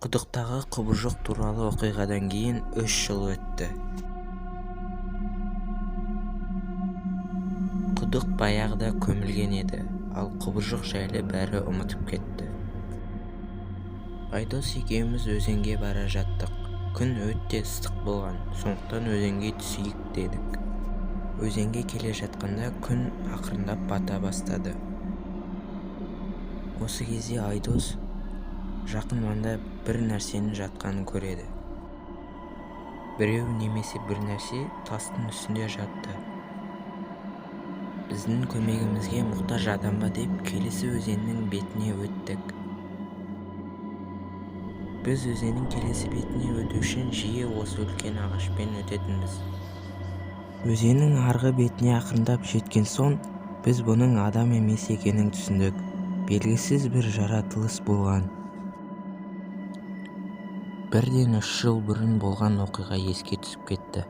Құдықтағы құбыжық туралы оқиғадан кейін 3 жыл өтті. Құдық баяғыда көмілген еді, ал құбыжық жайлы бәрі ұмытып кетті. Айдос екеуміз өзенге бара жаттық. Күн өте ыстық болған, сондықтан өзенге түсейік дедік. Өзенге келе жатқанда күн ақырындап бата бастады. Осы кезде Айдос жақын маңда бір нәрсенің жатқанын көреді. Біреу немесе бір нәрсе тастың үстінде жатты. Біздің көмегімізге мұқтаж адам ба деп келесі өзеннің бетіне өттік. Біз өзеннің келесі бетіне өту үшін жиі осы үлкен ағашпен өтетінбіз. Өзеннің арғы бетіне ақырындап жеткен соң, біз бұның адам емес екенін түсіндік. Белгісіз бір жаратылыс болған. Бірден 3 жыл бұрын болған оқиға еске түсіп кетті.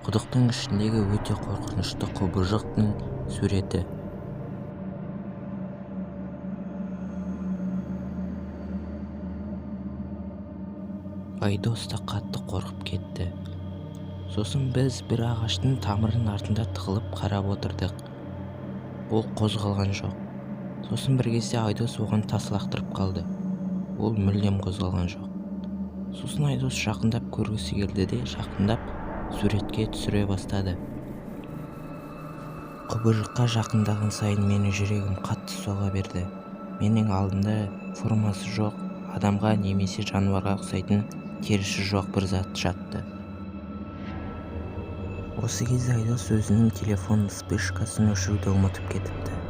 Құдықтың ішіндегі өте қорқынышты құбыжықтың суреті. Айдос та қатты қорқып кетті. Сосын біз бір ағаштың тамырының артында тығылып қарап отырдық. Ол қозғалған жоқ. Сосын бір кезде Айдос оған тас лақтырып қалды. Ол мүлдем қозғалған жоқ. Сосын Айдос жақындап көргісі келді де жақындап суретке түсіре бастады. Құбыжыққа жақындаған сайын менің жүрегім қатты соға берді. Менің алдымда формасы жоқ, адамға немесе жануарға ұқсайтын терісі жоқ бір зат жатты. Осы кезде Айдос өзінің телефон вспышкасын өшіруді ұмытып кетіпті.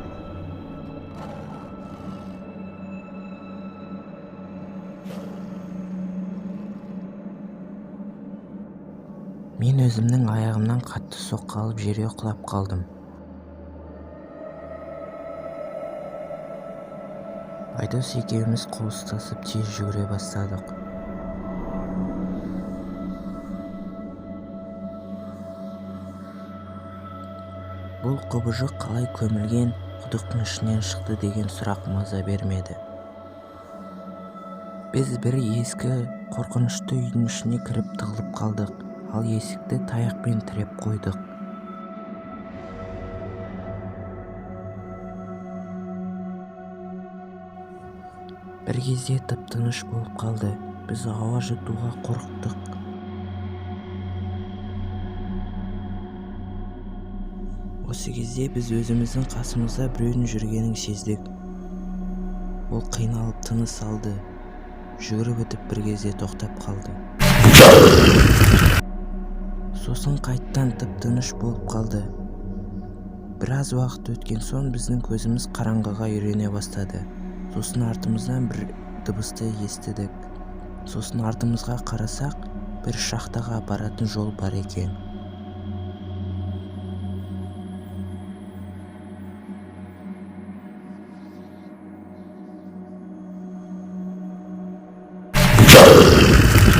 Мен өзімнің аяғымнан қатты соққы алып жерге құлап қалдым. Айдос екеуміз қол ұстасып тез жүгіре бастадық. Бұл құбыжық қалай көмілген, құдықтың ішінен шықты деген сұрақ маза бермеді. Біз бір ескі қорқынышты үйдің ішіне кіріп тығылып қалдық. Ал есікті таяқпен тіреп қойдық. Бір кезде тып-тыныш болып қалды. Біз ауа жұтуға қорықтық. Осы кезде біз өзіміздің қасымызда біреудің жүргенін сездік. Ол қиналып тыныс алды. Жүгіріп өтіп бір кезде тоқтап қалды. Сосын қайттан тып-тыныш болып қалды. Біраз уақыт өткен соң біздің көзіміз қараңғыға үйрене бастады. Сосын артымыздан бір дыбысты естідік. Сосын артымызға қарасақ, бір шахтаға апаратын жол бар екен.